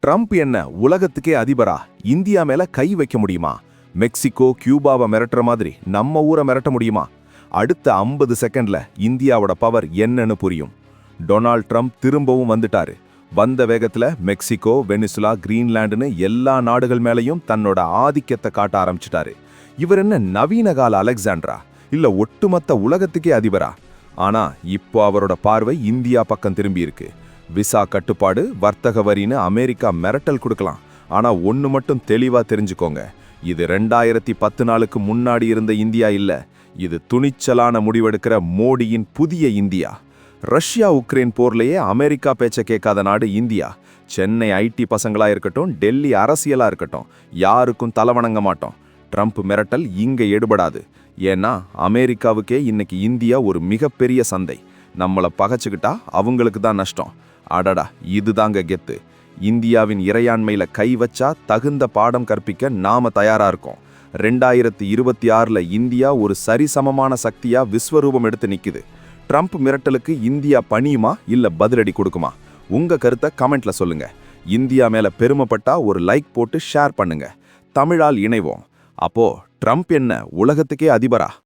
Trump என்ன உலகத்துக்கே அதிபரா? India மேல கை வைக்க முடியுமா? மெக்சிகோ கியூபாவை மிரட்டுற மாதிரி நம்ம ஊரை மிரட்ட முடியுமா? அடுத்த 50 செகண்ட்ல இந்தியாவோட பவர் என்னன்னு புரியும். டொனால்ட் ட்ரம்ப் திரும்பவும் வந்துட்டாரு. வந்த வேகத்துல மெக்சிகோ, வெனிசுலா, கிரீன்லாண்டுன்னு எல்லா நாடுகள் மேலையும் தன்னோட ஆதிக்கத்தை காட்ட ஆரம்பிச்சிட்டாரு. இவர் என்ன நவீன கால அலெக்சாண்டரா? இல்ல ஒட்டுமொத்த உலகத்துக்கே அதிபரா? ஆனா இப்போ அவரோட பார்வை இந்தியா பக்கம் திரும்பி இருக்கு. விசா கட்டுப்பாடு, வர்த்தக வரின்னு அமெரிக்கா மிரட்டல் கொடுக்கலாம். ஆனா ஒன்னு மட்டும் தெளிவா தெரிஞ்சுக்கோங்க, இது 2014 முன்னாடி இருந்த இந்தியா இல்ல. இது துணிச்சலான முடிவெடுக்கிற மோடியின் புதிய இந்தியா. ரஷ்யா உக்ரைன் போர்லயே அமெரிக்கா பேச்ச கேட்காத நாடு இந்தியா. சென்னை ஐடி பசங்களா இருக்கட்டும், டெல்லி அரசியலா இருக்கட்டும், யாருக்கும் தலவணங்க மாட்டோம். ட்ரம்ப் மிரட்டல் இங்க எடுபடாது. ஏன்னா அமெரிக்காவுக்கே இன்னைக்கு இந்தியா ஒரு மிகப்பெரிய சந்தை. நம்மள பகைச்சுக்கிட்டா அவங்களுக்கு தான் நஷ்டம். அடடா, இதுதாங்க கெத்து. இந்தியாவின் இறையாண்மையில கை வச்சா தகுந்த பாடம் கற்பிக்க நாம தயாரா இருக்கோம். 2026ல இந்தியா ஒரு சரிசமமான சக்தியா விஸ்வரூபம் எடுத்து நிக்குது. ட்ரம்ப் மிரட்டலுக்கு இந்தியா பணியுமா இல்ல பதிலடி கொடுக்குமா? உங்க கருத்தை கமெண்ட்ல சொல்லுங்க. இந்தியா மேல பெருமைப்பட்டா ஒரு லைக் போட்டு ஷேர் பண்ணுங்க. தமிழால் இணைவோம். அப்போ ட்ரம்ப் என்ன உலகத்துக்கே அதிபரா?